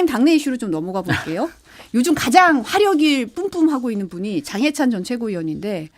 국민의힘 당내 이슈로 좀 넘어가 볼게요. 요즘 가장 화력이 뿜뿜하고 있는 분이 장해찬 전 최고위원인데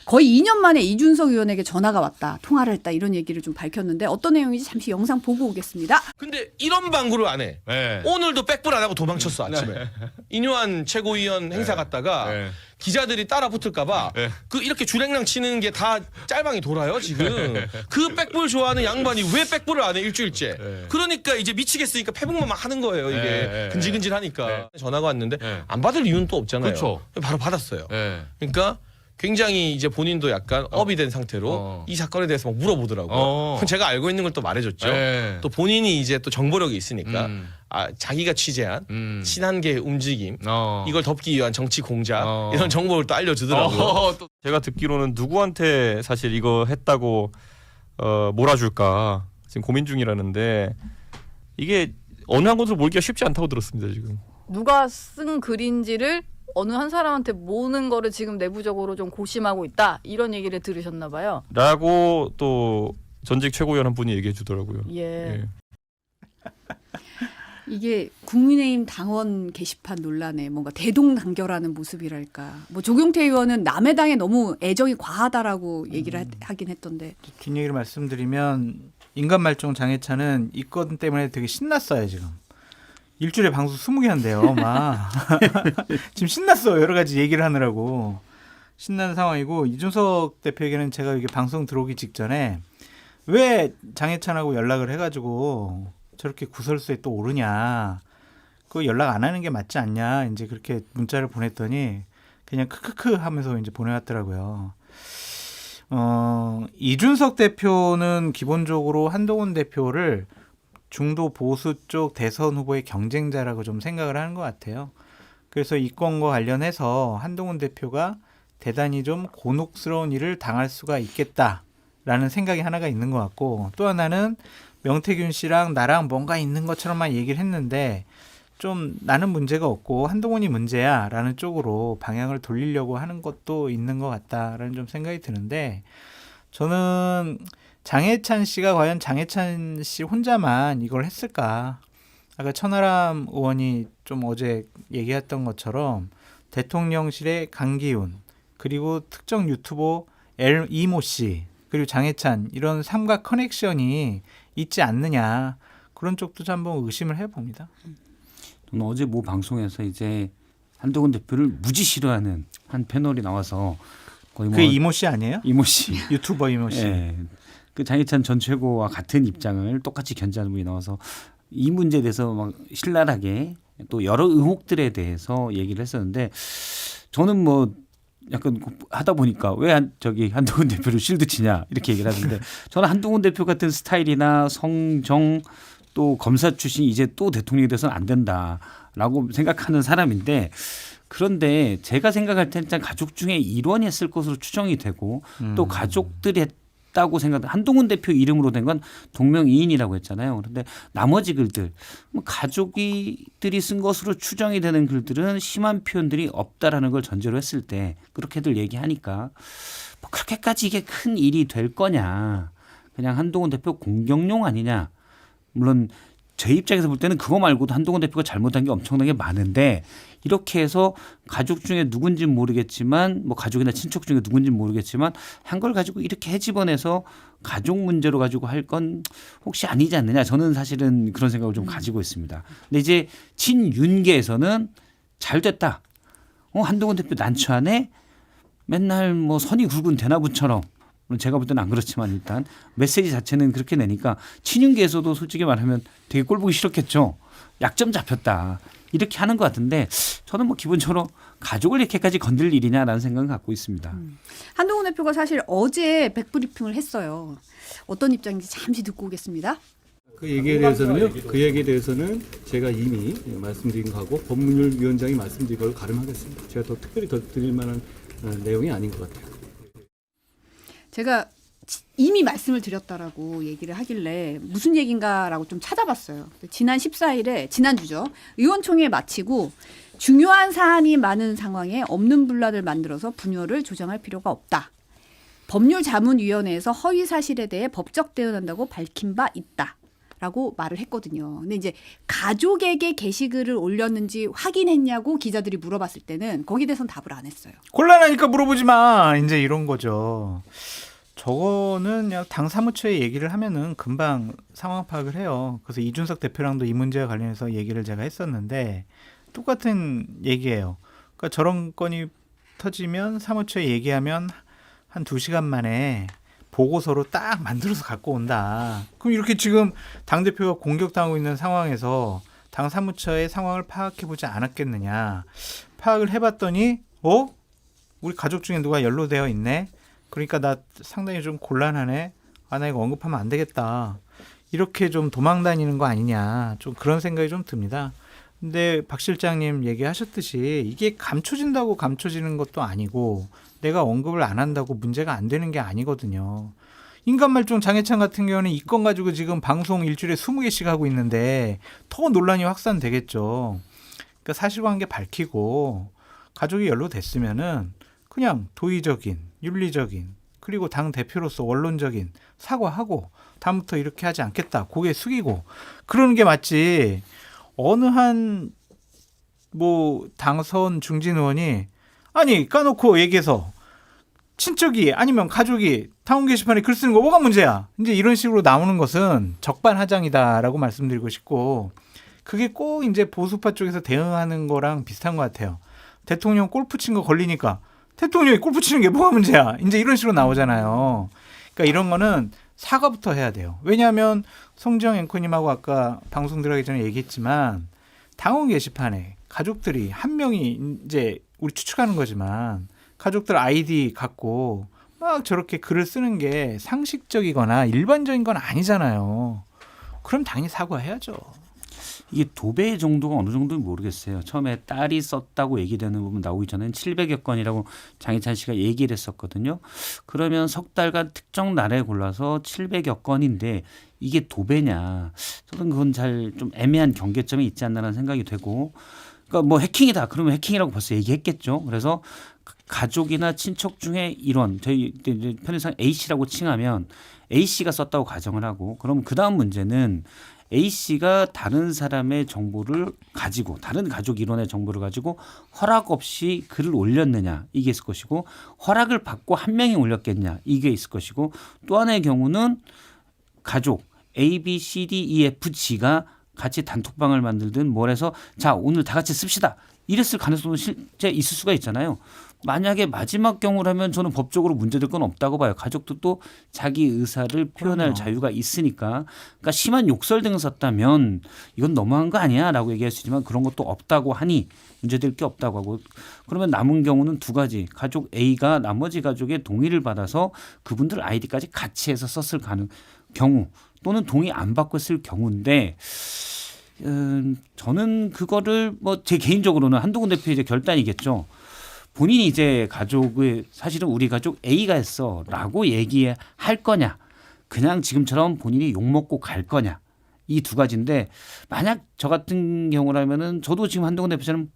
거의 2년 만에 이준석 의원에게 전화가 왔다. 통화를 했다. 이런 얘기를 좀 밝혔는데 어떤 내용인지 잠시 영상 보고 오겠습니다. 근데 이런 방구를 안 해. 네. 오늘도 백불 안 하고 도망쳤어 아침에. 인요한 최고위원 행사 갔다가 네. 기자들이 따라 붙을까봐 네. 그 이렇게 주랭랑 치는 게 다 짤방이 돌아요 지금. 그 백불 좋아하는 양반이 왜 백불을 안 해 일주일째. 네. 그러니까 이제 미치겠으니까 패북만 막 하는 거예요 이게. 네. 근질근질하니까. 네. 전화가 왔는데 네. 안 받을 이유는 또 없잖아요. 그렇죠. 바로 받았어요. 네. 그러니까 굉장히 이제 본인도 약간 업이 된 상태로 이 사건에 대해서 막 물어보더라고요. 그럼 제가 알고 있는 걸 또 말해줬죠. 네. 또 본인이 이제 또 정보력이 있으니까 음. 자기가 취재한 친한계 움직임 이걸 덮기 위한 정치 공작 이런 정보를 또 알려주더라고요. 또 제가 듣기로는 누구한테 사실 이거 했다고 몰아줄까 지금 고민 중이라는데 이게 어느 한 곳으로 몰기가 쉽지 않다고 들었습니다 지금. 누가 쓴 글인지를 어느 한 사람한테 모으는 거를 지금 내부적으로 좀 고심하고 있다 이런 얘기를 들으셨나 봐요. 라고 또 전직 최고위원 한 분이 얘기해 주더라고요. 예. 이게 국민의힘 당원 게시판 논란에 뭔가 대동단결하는 모습이랄까. 뭐 조경태 의원은 남의 당에 너무 애정이 과하다라고 얘기를 하긴 했던데. 뒷얘기를 말씀드리면 인간말종 장해찬은 이 건 때문에 되게 신났어요 지금. 일주일에 방송 20개 한대요. 막 지금 신났어요. 여러 가지 얘기를 하느라고 신나는 상황이고 이준석 대표에게는 제가 이게 방송 들어오기 직전에 왜 장해찬하고 연락을 해가지고 저렇게 구설수에 또 오르냐. 그거 연락 안 하는 게 맞지 않냐. 이제 그렇게 문자를 보냈더니 그냥 크크크 하면서 이제 보내왔더라고요. 이준석 대표는 기본적으로 한동훈 대표를 중도 보수 쪽 대선 후보의 경쟁자라고 좀 생각을 하는 것 같아요. 그래서 이 건과 관련해서 한동훈 대표가 대단히 좀 곤혹스러운 일을 당할 수가 있겠다라는 생각이 하나가 있는 것 같고 또 하나는 명태균 씨랑 나랑 뭔가 있는 것처럼만 얘기를 했는데 좀 나는 문제가 없고 한동훈이 문제야 라는 쪽으로 방향을 돌리려고 하는 것도 있는 것 같다라는 좀 생각이 드는데 저는 장해찬 씨가 과연 장해찬 씨 혼자만 이걸 했을까? 아까 천하람 의원이 좀 어제 얘기했던 것처럼 대통령실의 강기훈 그리고 특정 유튜버 이모 씨 그리고 장해찬 이런 삼각 커넥션이 있지 않느냐 그런 쪽도 좀 한번 의심을 해봅니다. 저는 어제 모 방송에서 이제 한동훈 대표를 무지 싫어하는 한 패널이 나와서 거의 뭐 그게 이모 씨 아니에요? 이모 씨 유튜버 이모 씨. 예. 그 장해찬 전 최고와 같은 입장을 똑같이 견지하는 분이 나와서 이 문제에 대해서 막 신랄하게 또 여러 의혹들에 대해서 얘기를 했었는데 저는 뭐 약간 하다 보니까 왜 한동훈 대표를 실드 치냐 이렇게 얘기를 하는데 저는 한동훈 대표 같은 스타일이나 성정 또 검사 출신 이제 또 대통령이 돼서는 안 된다라고 생각하는 사람인데 그런데 제가 생각할 때는 일단 가족 중에 일원이 했을 것으로 추정이 되고 또 가족들이 했다고 생각. 한동훈 대표 이름으로 된 건 동명이인이라고 했잖아요. 그런데 나머지 글들 뭐 가족들이 쓴 것으로 추정이 되는 글들은 심한 표현들이 없다라는 걸 전제로 했을 때 그렇게들 얘기하니까 뭐 그렇게까지 이게 큰 일이 될 거냐. 그냥 한동훈 대표 공격용 아니냐. 물론 제 입장에서 볼 때는 그거 말고도 한동훈 대표가 잘못한 게 엄청나게 많은데 이렇게 해서 가족 중에 누군지는 모르겠지만 뭐 가족이나 친척 중에 누군지는 모르겠지만 한 걸 가지고 이렇게 헤집어내서 가족 문제로 가지고 할 건 혹시 아니지 않느냐 저는 사실은 그런 생각을 좀 가지고 있습니다. 근데 이제 친윤계에서는 잘 됐다. 한동훈 대표 난처하네. 맨날 뭐 선이 굵은 대나무처럼 제가 볼 때는 안 그렇지만 일단 메시지 자체는 그렇게 내니까 친윤계에서도 솔직히 말하면 되게 꼴보기 싫었겠죠. 약점 잡혔다. 이렇게 하는 것 같은데 저는 뭐 기본적으로 가족을 이렇게까지 건들 일이냐라는 생각을 갖고 있습니다. 한동훈 대표가 사실 어제 백브리핑을 했어요. 어떤 입장인지 잠시 듣고 오겠습니다. 그 얘기에 대해서는 제가 이미 말씀드린 거하고 법무위원장이 말씀드린 걸 가름하겠습니다. 제가 더 특별히 더 드릴 만한 내용이 아닌 것 같아요. 제가 이미 말씀을 드렸다라고 얘기를 하길래 무슨 얘기인가라고 좀 찾아봤어요. 지난 14일에 지난주죠. 의원총회 마치고 중요한 사안이 많은 상황에 없는 분란을 만들어서 분열을 조장할 필요가 없다. 법률자문위원회에서 허위 사실에 대해 법적 대응한다고 밝힌 바 있다. 라고 말을 했거든요. 근데 이제 가족에게 게시글을 올렸는지 확인했냐고 기자들이 물어봤을 때는 거기에 대해서는 답을 안 했어요. 곤란하니까 물어보지 마. 이제 이런 거죠. 저거는 그냥 당 사무처에 얘기를 하면은 금방 상황 파악을 해요. 그래서 이준석 대표랑도 이 문제와 관련해서 얘기를 제가 했었는데 똑같은 얘기예요. 그러니까 저런 건이 터지면 사무처에 얘기하면 한 2시간 만에 보고서로 딱 만들어서 갖고 온다. 그럼 이렇게 지금 당대표가 공격당하고 있는 상황에서 당 사무처의 상황을 파악해보지 않았겠느냐. 파악을 해봤더니 우리 가족 중에 누가 연루되어 있네. 그러니까 나 상당히 좀 곤란하네. 나 이거 언급하면 안 되겠다. 이렇게 좀 도망 다니는 거 아니냐. 좀 그런 생각이 좀 듭니다. 근데 박 실장님 얘기하셨듯이 이게 감춰진다고 감춰지는 것도 아니고 내가 언급을 안 한다고 문제가 안 되는 게 아니거든요. 인간말종 장해찬 같은 경우는 이 건 가지고 지금 방송 일주일에 20개씩 하고 있는데 더 논란이 확산되겠죠. 그러니까 사실관계 밝히고 가족이 연루됐으면은 그냥 도의적인, 윤리적인, 그리고 당 대표로서 원론적인 사과하고 다음부터 이렇게 하지 않겠다. 고개 숙이고 그러는 게 맞지. 어느 한 당선 중진 의원이 까놓고 얘기해서 친척이 아니면 가족이 당원 게시판에 글 쓰는 거 뭐가 문제야. 이제 이런 식으로 나오는 것은 적반하장이다라고 말씀드리고 싶고 그게 꼭 이제 보수파 쪽에서 대응하는 거랑 비슷한 것 같아요. 대통령 골프 친 거 걸리니까 대통령이 골프 치는 게 뭐가 문제야. 이제 이런 식으로 나오잖아요. 그러니까 이런 거는 사과부터 해야 돼요. 왜냐하면 성지영 앵커님하고 아까 방송 들어가기 전에 얘기했지만 당원 게시판에 가족들이 한 명이 이제 우리 추측하는 거지만 가족들 아이디 갖고 막 저렇게 글을 쓰는 게 상식적이거나 일반적인 건 아니잖아요. 그럼 당연히 사과해야죠. 이게 도배 정도가 어느 정도는 모르겠어요. 처음에 딸이 썼다고 얘기되는 부분 나오기 전에는 700여 건이라고 장희찬 씨가 얘기를 했었거든요. 그러면 석 달간 특정 날에 골라서 700여 건인데 이게 도배냐. 저는 그건 잘 좀 애매한 경계점이 있지 않나라는 생각이 되고 그러니까 해킹이다. 그러면 해킹이라고 벌써 얘기했겠죠. 그래서 가족이나 친척 중에 이런 저희 편의상 A씨라고 칭하면 A씨가 썼다고 가정을 하고 그럼 그다음 문제는 A씨가 다른 사람의 정보를 가지고 다른 가족 일원의 정보를 가지고 허락 없이 글을 올렸느냐 이게 있을 것이고 허락을 받고 한 명이 올렸겠냐 이게 있을 것이고 또 하나의 경우는 가족 A, B, C, D, E, F, G가 같이 단톡방을 만들든 뭘 해서 자 오늘 다 같이 씁시다 이랬을 가능성도 실제 있을 수가 있잖아요. 만약에 마지막 경우라면 저는 법적으로 문제될 건 없다고 봐요. 가족도 자기 의사를 표현할 자유가 있으니까. 그러니까 심한 욕설 등을 썼다면 이건 너무한 거 아니야 라고 얘기할 수 있지만 그런 것도 없다고 하니 문제될 게 없다고 하고 그러면 남은 경우는 두 가지. 가족 A가 나머지 가족의 동의를 받아서 그분들 아이디까지 같이 해서 썼을 경우 또는 동의 안 받고 쓸 경우인데 저는 그거를 제 개인적으로는 한동훈 대표의 이제 결단이겠죠. 본인이 이제 가족을 사실은 우리 가족 A가 했어라고 얘기할 거냐 그냥 지금처럼 본인이 욕먹고 갈 거냐 이 두 가지인데 만약 저 같은 경우라면은 저도 지금 한동훈 대표처럼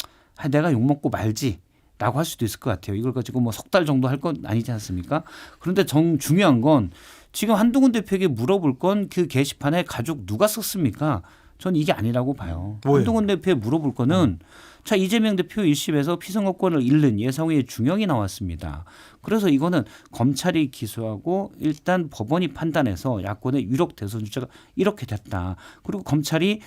내가 욕먹고 말지라고 할 수도 있을 것 같아요. 이걸 가지고 석 달 정도 할 건 아니지 않습니까? 그런데 중요한 건 지금 한동훈 대표에게 물어볼 건 그 게시판에 가족 누가 썼습니까? 전 이게 아니라고 봐요. 뭐예요? 한동훈 대표에 물어볼 거는 자 이재명 대표 1심에서 피선거권을 잃는 예상외의 중형이 나왔습니다. 그래서 이거는 검찰이 기소하고 일단 법원이 판단해서 야권의 유력 대선 주자가 이렇게 됐다. 그리고 검찰이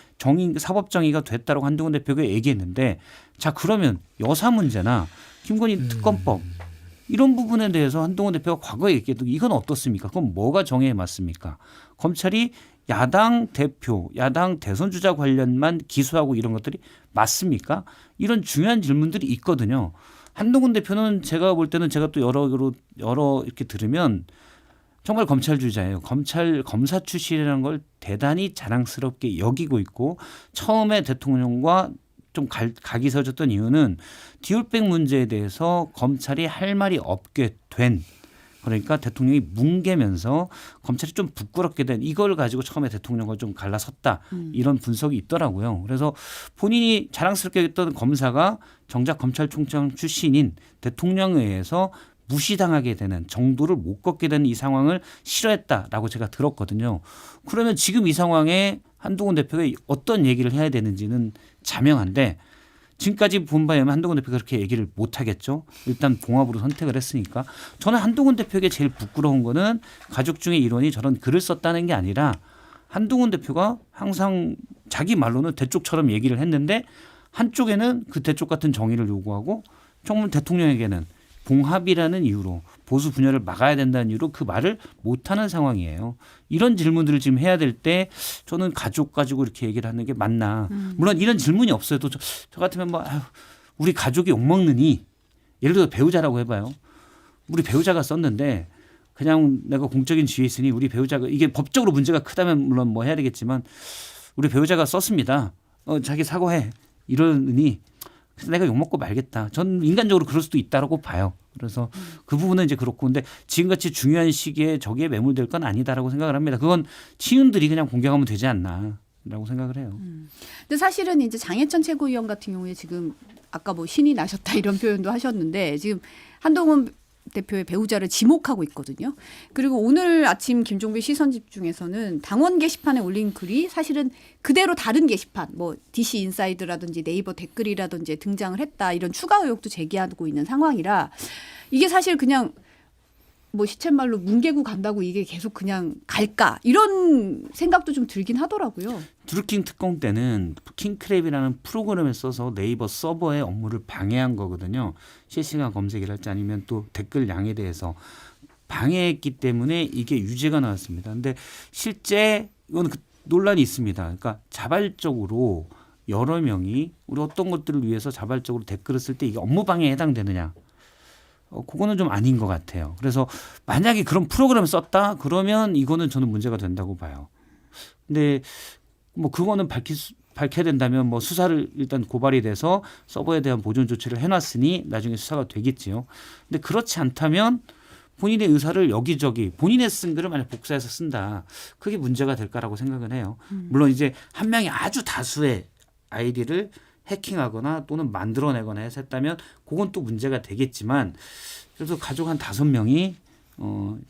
사법정의가 됐다고 한동훈 대표가 얘기했는데 자 그러면 여사 문제나 김건희 특검법 이런 부분에 대해서 한동훈 대표가 과거에 얘기했던 이건 어떻습니까? 그럼 뭐가 정의에 맞습니까? 검찰이 야당 대표, 야당 대선 주자 관련만 기소하고 이런 것들이 맞습니까? 이런 중요한 질문들이 있거든요. 한동훈 대표는 제가 볼 때는 제가 또 여러 이렇게 들으면 정말 검찰주의자예요. 검사 출신이라는 걸 대단히 자랑스럽게 여기고 있고 처음에 대통령과 좀 각이 서졌던 이유는 디올백 문제에 대해서 검찰이 할 말이 없게 된 그러니까 대통령이 뭉개면서 검찰이 좀 부끄럽게 된 이걸 가지고 처음에 대통령과 좀 갈라섰다 이런 분석이 있더라고요. 그래서 본인이 자랑스럽게 했던 검사가 정작 검찰총장 출신인 대통령에 의해서 무시당하게 되는 정도를 못 걷게 되는 이 상황을 싫어했다라고 제가 들었거든요. 그러면 지금 이 상황에 한동훈 대표가 어떤 얘기를 해야 되는지는 자명한데 지금까지 본 바에 의하면 한동훈 대표가 그렇게 얘기를 못 하겠죠. 일단 봉합으로 선택을 했으니까. 저는 한동훈 대표에게 제일 부끄러운 거는 가족 중에 일원이 저런 글을 썼다는 게 아니라 한동훈 대표가 항상 자기 말로는 대쪽처럼 얘기를 했는데 한쪽에는 그 대쪽 같은 정의를 요구하고 정말 대통령에게는 봉합이라는 이유로 보수 분열을 막아야 된다는 이유로 그 말을 못하는 상황이에요. 이런 질문들을 지금 해야 될 때 저는 가족 가지고 이렇게 얘기를 하는 게 맞나. 물론 이런 질문이 없어도 저 같으면 뭐 아유, 우리 가족이 욕먹느니 예를 들어 배우자라고 해봐요. 우리 배우자가 썼는데 그냥 내가 공적인 지위에 있으니 우리 배우자가 이게 법적으로 문제가 크다면 물론 뭐 해야 되겠지만 우리 배우자가 썼습니다. 자기 사과해. 이러니 그래서 내가 욕먹고 말겠다. 전 인간적으로 그럴 수도 있다라고 봐요. 그래서 그 부분은 이제 그렇고 근데 지금같이 중요한 시기에 저기에 매몰될 건 아니다라고 생각을 합니다. 그건 친윤들이 그냥 공격하면 되지 않나라고 생각을 해요. 근데 사실은 이제 장해찬 최고위원 같은 경우에 지금 아까 뭐 신이 나셨다 이런 표현도 하셨는데 지금 한동훈 대표의 배우자를 지목하고 있거든요. 그리고 오늘 아침 김종배 시선집중에서는 당원 게시판에 올린 글이 사실은 그대로 다른 게시판, 뭐 DC 인사이드라든지 네이버 댓글이라든지 등장을 했다 이런 추가 의혹도 제기하고 있는 상황이라 이게 사실 그냥 뭐 시쳇말로 뭉개고 간다고 이게 계속 그냥 갈까 이런 생각도 좀 들긴 하더라고요. 드루킹 특공 때는 킹크랩이라는 프로그램을 써서 네이버 서버의 업무를 방해한 거거든요. 실시간 검색이랄지 아니면 또 댓글량에 대해서 방해했기 때문에 이게 유죄가 나왔습니다. 근데 실제 이건 논란이 있습니다. 그러니까 자발적으로 여러 명이 우리 어떤 것들을 위해서 자발적으로 댓글을 쓸 때 이게 업무 방해에 해당되느냐. 그거는 좀 아닌 것 같아요. 그래서 만약에 그런 프로그램을 썼다 그러면 이거는 저는 문제가 된다고 봐요. 근데 뭐 그거는 밝혀야 된다면 뭐 수사를 일단 고발이 돼서 서버에 대한 보존 조치를 해놨으니 나중에 수사가 되겠지요. 근데 그렇지 않다면 본인의 의사를 여기저기 본인의 쓴 글을 만약 복사해서 쓴다. 그게 문제가 될까라고 생각은 해요. 물론 이제 한 명이 아주 다수의 아이디를 해킹하거나 또는 만들어내거나 해서 했다면 그건 또 문제가 되겠지만 그래서 가족 한 5명이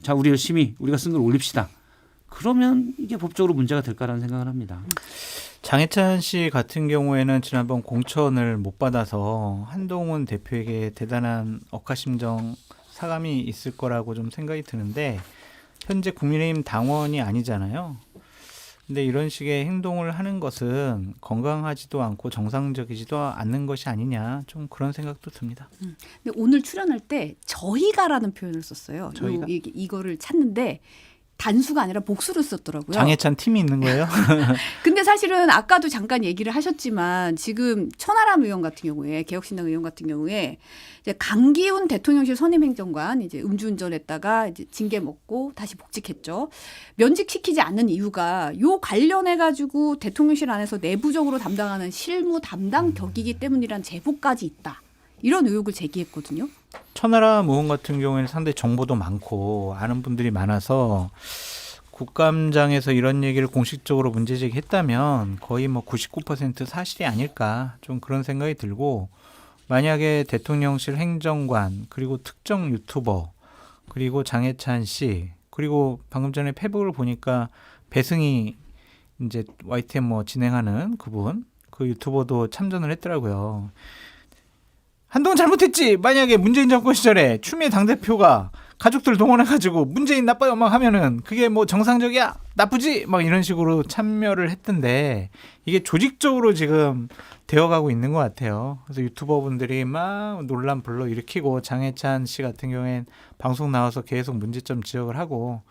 자 우리 열심히 우리가 쓴 걸 올립시다. 그러면 이게 법적으로 문제가 될까라는 생각을 합니다. 장해찬 씨 같은 경우에는 지난번 공천을 못 받아서 한동훈 대표에게 대단한 억하심정 사감이 있을 거라고 좀 생각이 드는데 현재 국민의힘 당원이 아니잖아요. 근데 이런 식의 행동을 하는 것은 건강하지도 않고 정상적이지도 않는 것이 아니냐 좀 그런 생각도 듭니다. 근데 오늘 출연할 때 저희가라는 표현을 썼어요. 저희가? 이거를 찾는데 단수가 아니라 복수를 썼더라고요. 장해찬 팀이 있는 거예요? 근데 사실은 아까도 잠깐 얘기를 하셨지만 지금 천하람 의원 같은 경우에 개혁신당 의원 같은 경우에 이제 강기훈 대통령실 선임행정관 이제 음주운전했다가 이제 징계 먹고 다시 복직했죠. 면직시키지 않는 이유가 요 관련해 가지고 대통령실 안에서 내부적으로 담당하는 실무 담당 격이기 때문이란 제보까지 있다. 이런 의혹을 제기했거든요. 천하람 의원 같은 경우에는 상당히 정보도 많고 아는 분들이 많아서 국감장에서 이런 얘기를 공식적으로 문제 제기했다면 거의 뭐 99% 사실이 아닐까 좀 그런 생각이 들고 만약에 대통령실 행정관 그리고 특정 유튜버 그리고 장해찬 씨 그리고 방금 전에 페북을 보니까 배승희 이제 YTN 뭐 진행하는 그분 그 유튜버도 참전을 했더라고요. 한동훈 잘못했지. 만약에 문재인 정권 시절에 추미애 당대표가 가족들 동원해가지고 문재인 나빠요 막 하면은 그게 뭐 정상적이야 나쁘지 막 이런 식으로 참여를 했던데 이게 조직적으로 지금 되어가고 있는 것 같아요. 그래서 유튜버분들이 막 논란 불러일으키고 장해찬 씨 같은 경우엔 방송 나와서 계속 문제점 지적을 하고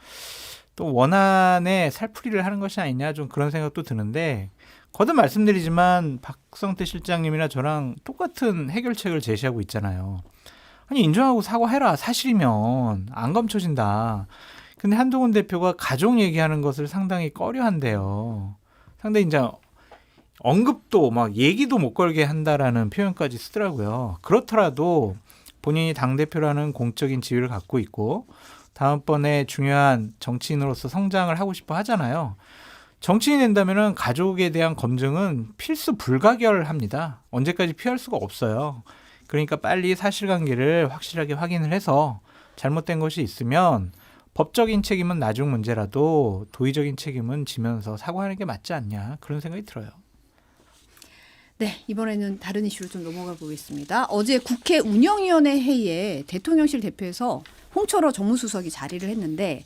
또 원안에 살풀이를 하는 것이 아니냐 좀 그런 생각도 드는데 거듭 말씀드리지만 박성태 실장님이나 저랑 똑같은 해결책을 제시하고 있잖아요. 아니 인정하고 사과해라. 사실이면 안 감춰진다. 근데 한동훈 대표가 가족 얘기하는 것을 상당히 꺼려한대요. 상당히 이제 언급도 막 얘기도 못 걸게 한다라는 표현까지 쓰더라고요. 그렇더라도 본인이 당대표라는 공적인 지위를 갖고 있고 다음번에 중요한 정치인으로서 성장을 하고 싶어 하잖아요. 정치인이 된다면 가족에 대한 검증은 필수 불가결합니다. 언제까지 피할 수가 없어요. 그러니까 빨리 사실관계를 확실하게 확인을 해서 잘못된 것이 있으면 법적인 책임은 나중 문제라도 도의적인 책임은 지면서 사과하는 게 맞지 않냐 그런 생각이 들어요. 네, 이번에는 다른 이슈로 좀 넘어가 보겠습니다. 어제 국회 운영위원회 회의에 대통령실 대표에서 홍철호 정무수석이 자리를 했는데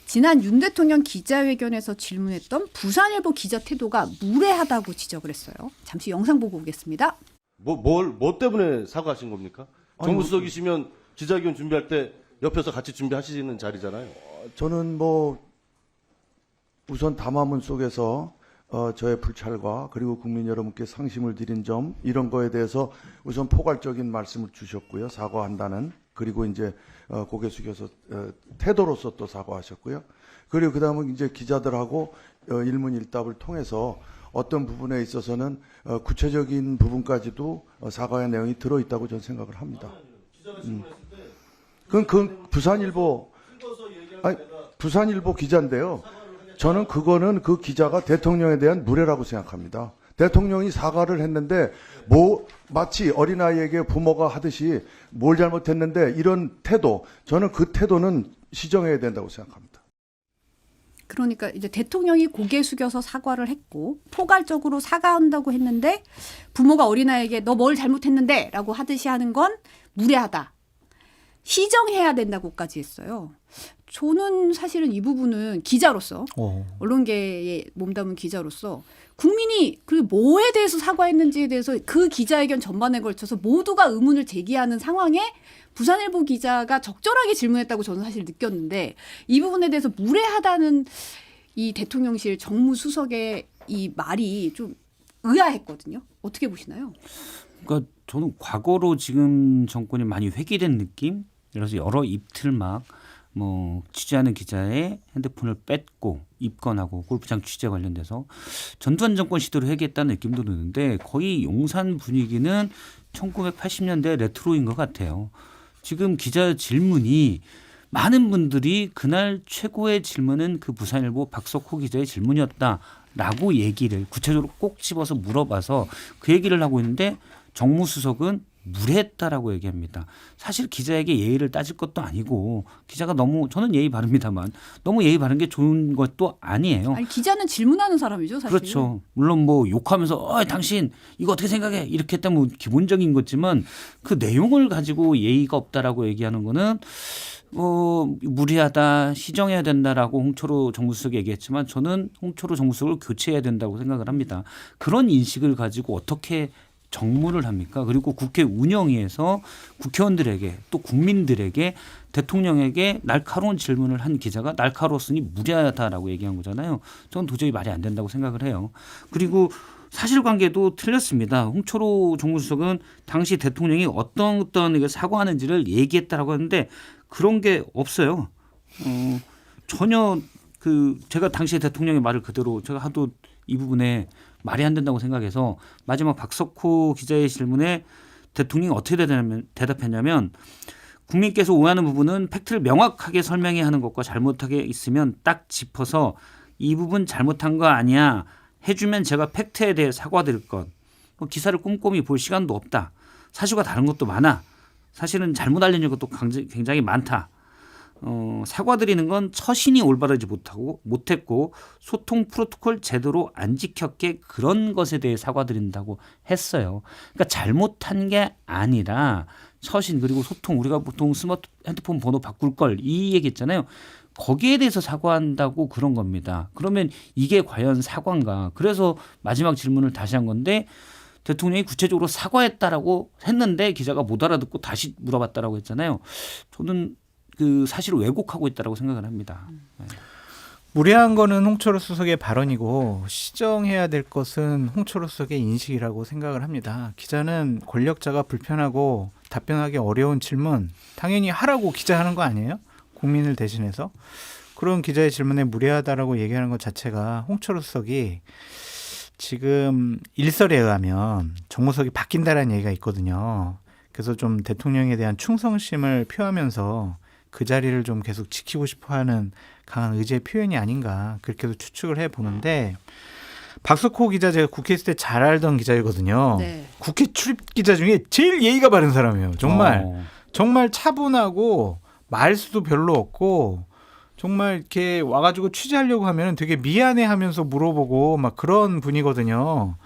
지난 윤 대통령 기자회견에서 질문했던 부산일보 기자 태도가 무례하다고 지적을 했어요. 잠시 영상 보고 오겠습니다. 뭐 때문에 사과하신 겁니까? 정무수석이시면 기자회견 준비할 때 옆에서 같이 준비하시는 자리잖아요. 저는 우선 담화문 속에서 저의 불찰과 그리고 국민 여러분께 상심을 드린 점 이런 거에 대해서 우선 포괄적인 말씀을 주셨고요. 사과한다는 그리고 이제 고개 숙여서 태도로서 또 사과하셨고요. 그리고 그다음은 이제 기자들하고 일문일답을 통해서 어떤 부분에 있어서는 구체적인 부분까지도 사과의 내용이 들어있다고 저는 생각을 합니다. 그건 부산일보 기자인데요. 저는 그거는 그 기자가 대통령에 대한 무례라고 생각합니다. 대통령이 사과를 했는데 마치 어린아이에게 부모가 하듯이 뭘 잘못했는데 이런 태도, 저는 그 태도는 시정해야 된다고 생각합니다. 그러니까 이제 대통령이 고개 숙여서 사과를 했고 포괄적으로 사과한다고 했는데 부모가 어린아이에게 너 뭘 잘못했는데 라고 하듯이 하는 건 무례하다. 시정해야 된다고까지 했어요. 저는 사실은 이 부분은 기자로서 언론계에 몸담은 기자로서 국민이 그 뭐에 대해서 사과했는지에 대해서 그 기자회견 전반에 걸쳐서 모두가 의문을 제기하는 상황에 부산일보 기자가 적절하게 질문했다고 저는 사실 느꼈는데 이 부분에 대해서 무례하다는 이 대통령실 정무수석의 이 말이 좀 의아했거든요. 어떻게 보시나요? 그러니까 저는 과거로 지금 정권이 많이 회귀된 느낌? 그래서 여러 입틀막 취재하는 기자의 핸드폰을 뺏고 입건하고 골프장 취재 관련돼서 전두환 정권 시대로 회귀했다는 느낌도 드는데 거의 용산 분위기는 1980년대 레트로인 것 같아요. 지금 기자 질문이 많은 분들이 그날 최고의 질문은 그 부산일보 박석호 기자의 질문이었다라고 얘기를 구체적으로 꼭 집어서 물어봐서 그 얘기를 하고 있는데 정무수석은 무례했다라고 얘기합니다. 사실 기자에게 예의를 따질 것도 아니고 기자가 너무 저는 예의 바릅니다만 너무 예의 바른 게 좋은 것도 아니에요. 아니 기자는 질문하는 사람이죠, 사실. 그렇죠. 물론 욕하면서 당신 이거 어떻게 생각해? 이렇게 했다면 기본적인 거지만 그 내용을 가지고 예의가 없다라고 얘기하는 거는 무리하다, 시정해야 된다라고 홍철호 정무수석이 얘기했지만 저는 홍철호 정무수석을 교체해야 된다고 생각을 합니다. 그런 인식을 가지고 어떻게 정무를 합니까? 그리고 국회 운영위에서 국회의원들에게 또 국민들에게 대통령에게 날카로운 질문을 한 기자가 날카로웠으니 무례하다라고 얘기한 거잖아요. 저는 도저히 말이 안 된다고 생각을 해요. 그리고 사실관계도 틀렸습니다. 홍철호 정무수석은 당시 대통령이 어떤 사과하는지를 얘기했다라고 하는데 그런 게 없어요. 전혀 제가 당시에 대통령의 말을 그대로 제가 하도 이 부분에 말이 안 된다고 생각해서 마지막 박석호 기자의 질문에 대통령이 어떻게 대답했냐면 국민께서 오해하는 부분은 팩트를 명확하게 설명해야 하는 것과 잘못하게 있으면 딱 짚어서 이 부분 잘못한 거 아니야 해주면 제가 팩트에 대해 사과드릴 것. 기사를 꼼꼼히 볼 시간도 없다. 사실과 다른 것도 많아. 사실은 잘못 알려진 것도 굉장히 많다. 사과드리는 건 처신이 올바르지 못했고 소통 프로토콜 제대로 안 지켰기에 그런 것에 대해 사과드린다고 했어요. 그러니까 잘못한 게 아니라 처신 그리고 소통 우리가 보통 핸드폰 번호 바꿀 걸 이 얘기했잖아요. 거기에 대해서 사과한다고 그런 겁니다. 그러면 이게 과연 사과인가? 그래서 마지막 질문을 다시 한 건데 대통령이 구체적으로 사과했다라고 했는데 기자가 못 알아듣고 다시 물어봤다라고 했잖아요. 저는 그 사실을 왜곡하고 있다라고 생각을 합니다. 네. 무례한 거는 홍철호 수석의 발언이고 시정해야 될 것은 홍철호 수석의 인식이라고 생각을 합니다. 기자는 권력자가 불편하고 답변하기 어려운 질문 당연히 하라고 기자 하는 거 아니에요? 국민을 대신해서. 그런 기자의 질문에 무례하다라고 얘기하는 것 자체가 홍철호 수석이 지금 일설에 의하면 정무수석이 바뀐다라는 얘기가 있거든요. 그래서 좀 대통령에 대한 충성심을 표하면서 그 자리를 좀 계속 지키고 싶어하는 강한 의지의 표현이 아닌가 그렇게도 추측을 해보는데 박석호 기자 제가 국회 있을 때 잘 알던 기자이거든요. 네. 국회 출입 기자 중에 제일 예의가 바른 사람이에요. 정말 차분하고 말수도 별로 없고 정말 이렇게 와가지고 취재하려고 하면 되게 미안해하면서 물어보고 막 그런 분이거든요.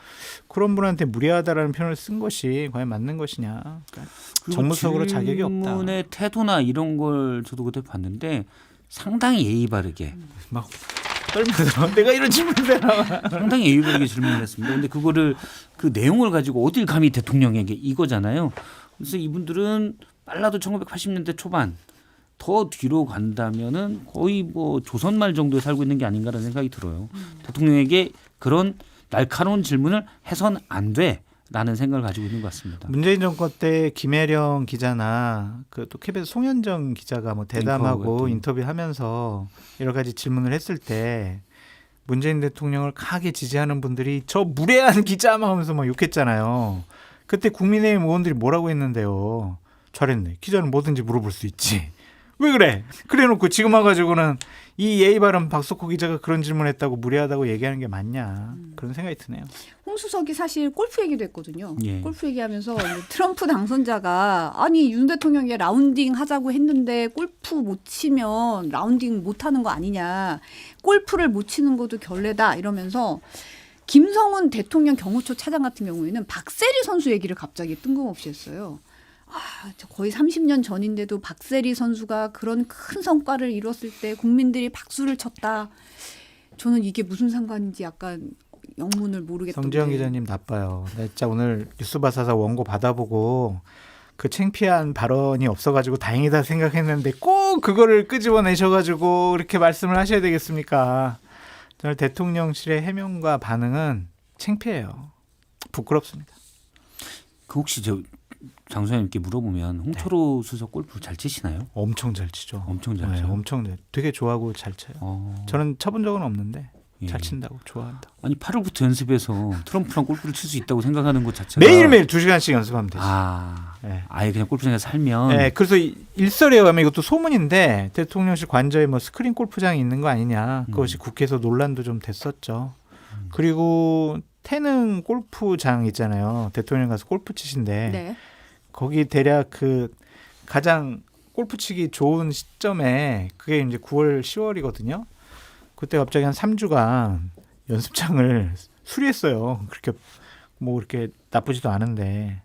그런 분한테 무례하다라는 표현을 쓴 것이 과연 맞는 것이냐. 그러니까 정무수석으로 자격이 없다. 질문의 태도나 이런 걸 저도 그때 봤는데 상당히 예의 바르게 막 떨면서 내가 이런 질문을 해라. 상당히 예의 바르게 질문을 했습니다. 근데 그거를 그 내용을 가지고 어딜 감히 대통령에게 이거잖아요. 그래서 이분들은 빨라도 1980년대 초반 더 뒤로 간다면은 거의 뭐 조선 말 정도에 살고 있는 게 아닌가라는 생각이 들어요. 대통령에게 그런 날카로운 질문을 해선 안 돼라는 생각을 가지고 있는 것 같습니다. 문재인 정권 때 김혜령 기자나 그 또 KBS 송현정 기자가 뭐 대담하고 인터뷰하면서 여러 가지 질문을 했을 때 문재인 대통령을 강하게 지지하는 분들이 저 무례한 기자 막 하면서 막 욕했잖아요. 그때 국민의힘 의원들이 뭐라고 했는데요. 잘했네. 기자는 뭐든지 물어볼 수 있지. 왜 그래? 그래놓고 지금 와가지고는 이 예의 바른 박석호 기자가 그런 질문했다고 무례하다고 얘기하는 게 맞냐 그런 생각이 드네요. 홍 수석이 사실 골프 얘기도 했거든요. 예. 골프 얘기하면서 트럼프 당선자가 아니 윤 대통령이 라운딩 하자고 했는데 골프 못 치면 라운딩 못 하는 거 아니냐. 골프를 못 치는 것도 결례다 이러면서 김성훈 대통령 경호처 차장 같은 경우에는 박세리 선수 얘기를 갑자기 뜬금없이 했어요. 저 거의 30년 전인데도 박세리 선수가 그런 큰 성과를 이뤘을 때 국민들이 박수를 쳤다. 저는 이게 무슨 상관인지 약간 영문을 모르겠던데. 성지영 기자님 나빠요. 나 진짜 오늘 뉴스바사사 원고 받아보고 그 창피한 발언이 없어가지고 다행이다 생각했는데 꼭 그거를 끄집어내셔가지고 그렇게 말씀을 하셔야 되겠습니까? 저는 대통령실의 해명과 반응은 창피해요. 부끄럽습니다. 그 혹시 장 소장님께 물어보면 홍철호 수석 골프 잘 치시나요? 엄청 잘 치죠. 엄청 잘 쳐요. 엄청 잘. 되게 좋아하고 잘 쳐요. 저는 쳐본 적은 없는데 잘 친다고 좋아한다. 아니 8월부터 연습해서 트럼프랑 골프를 칠 수 있다고 생각하는 것 자체가 매일매일 2시간씩 연습하면 되죠. 아예 그냥 골프장에 살면. 네, 그래서 일설에 의하면 이것도 소문인데 대통령실 관저에 뭐 스크린 골프장이 있는 거 아니냐. 그것이 국회에서 논란도 좀 됐었죠. 그리고 태릉 골프장 있잖아요. 대통령 가서 골프 치신데 네. 거기 대략 그 가장 골프 치기 좋은 시점에 그게 이제 9월, 10월이거든요. 그때 갑자기 한 3주간 연습장을 수리했어요. 그렇게 뭐 이렇게 나쁘지도 않은데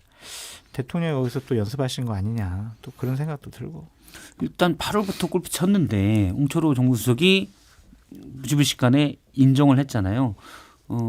대통령이 거기서 또 연습하신 거 아니냐. 또 그런 생각도 들고. 일단 8월부터 골프 쳤는데 홍철호 정무수석이 무지무식간에 인정을 했잖아요.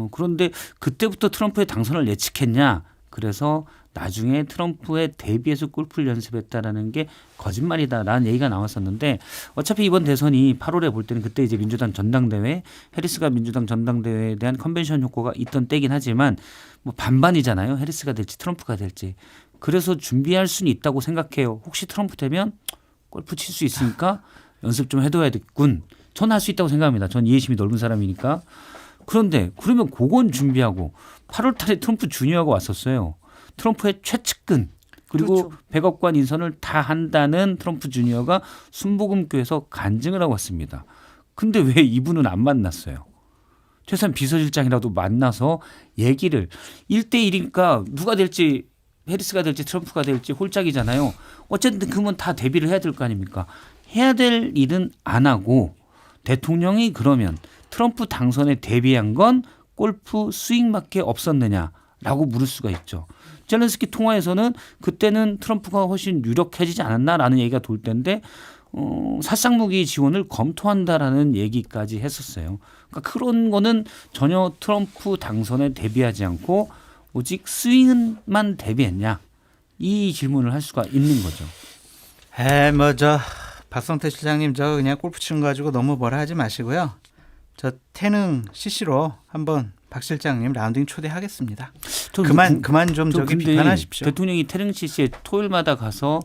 그런데 그때부터 트럼프의 당선을 예측했냐. 그래서 나중에 트럼프에 대비해서 골프를 연습했다라는 게 거짓말이다라는 얘기가 나왔었는데 어차피 이번 대선이 8월에 볼 때는 그때 이제 민주당 전당대회 해리스가 민주당 전당대회에 대한 컨벤션 효과가 있던 때긴 하지만 뭐 반반이잖아요. 해리스가 될지 트럼프가 될지. 그래서 준비할 수는 있다고 생각해요. 혹시 트럼프 되면 골프 칠 수 있으니까 연습 좀 해둬야겠군. 전 할 수 있다고 생각합니다. 전 이해심이 넓은 사람이니까. 그런데 그러면 그건 준비하고 8월 달에 트럼프 주니어가 왔었어요. 트럼프의 최측근 그리고 그렇죠. 백악관 인선을 다 한다는 트럼프 주니어가 순복음교에서 간증을 하고 왔습니다. 근데 왜 이분은 안 만났어요? 최소한 비서실장이라도 만나서 얘기를 1대1이니까 누가 될지 해리스가 될지 트럼프가 될지 홀짝이잖아요. 어쨌든 그러면 다 대비를 해야 될 거 아닙니까? 해야 될 일은 안 하고 대통령이 그러면 트럼프 당선에 대비한 건 골프 스윙밖에 없었느냐라고 물을 수가 있죠. 젤렌스키 통화에서는 그때는 트럼프가 훨씬 유력해지지 않았나라는 얘기가 돌 때인데 살상무기 지원을 검토한다라는 얘기까지 했었어요. 그러니까 그런 거는 전혀 트럼프 당선에 대비하지 않고 오직 스윙만 대비했냐 이 질문을 할 수가 있는 거죠. 뭐 저 박성태 실장님 저 그냥 골프 치는 거 가지고 너무 뭐라 하지 마시고요. 저 태릉 CC로 한번 박 실장님 라운딩 초대하겠습니다. 그만 좀 저기 비판하십시오. 대통령이 태릉 CC에 토요일마다 가서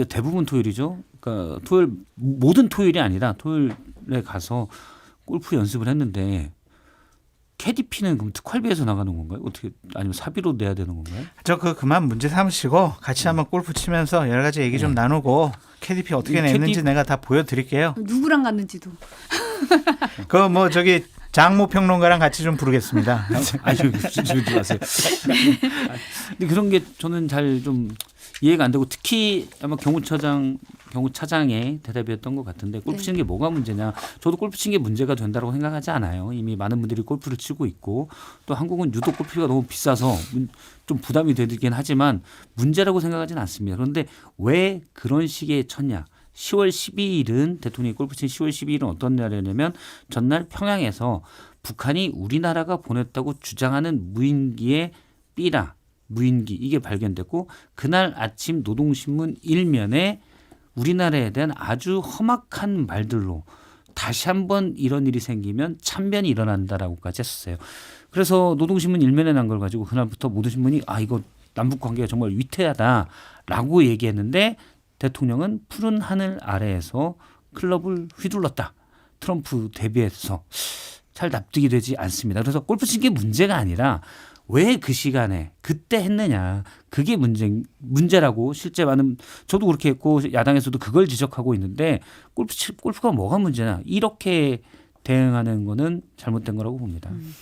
대부분 토요일이죠. 그러니까 모든 토요일이 아니라 토요일에 가서 골프 연습을 했는데 캐디피는 그럼 특활비에서 나가는 건가요? 어떻게 아니면 사비로 내야 되는 건가요? 저 그만 문제 삼으시고 같이 한번 골프 치면서 여러 가지 얘기 좀 나누고 캐디피 어떻게 냈는지 내가 다 보여드릴게요. 누구랑 갔는지도. 그 뭐 저기 장모 평론가랑 같이 좀 부르겠습니다. 아유, 그러지 마세요. 근데 그런 게 저는 잘 좀 이해가 안 되고 특히 아마 경호차장의 대답이었던 것 같은데 골프 치는 게 뭐가 문제냐. 저도 골프 치는 게 문제가 된다고 생각하지 않아요. 이미 많은 분들이 골프를 치고 있고 또 한국은 유독 골프가 너무 비싸서 좀 부담이 되긴 하지만 문제라고 생각하지는 않습니다. 그런데 왜 그런 식의 쳤냐. 10월 12일은 대통령이 골프 친 10월 12일은 어떤 날이냐면 전날 평양에서 북한이 우리나라가 보냈다고 주장하는 무인기의 삐라 무인기 이게 발견됐고 그날 아침 노동신문 1면에 우리나라에 대한 아주 험악한 말들로 다시 한번 이런 일이 생기면 참변이 일어난다라고까지 했었어요. 그래서 노동신문 1면에 난 걸 가지고 그날부터 모든 신문이 이거 남북 관계가 정말 위태하다라고 얘기했는데 대통령은 푸른 하늘 아래에서 클럽을 휘둘렀다. 트럼프 대비해서 잘 납득이 되지 않습니다. 그래서 골프 친 게 문제가 아니라 왜 그 시간에 그때 했느냐. 그게 문제라고 실제 많은 저도 그렇게 했고 야당에서도 그걸 지적하고 있는데 골프가 뭐가 문제냐. 이렇게 대응하는 거는 잘못된 거라고 봅니다.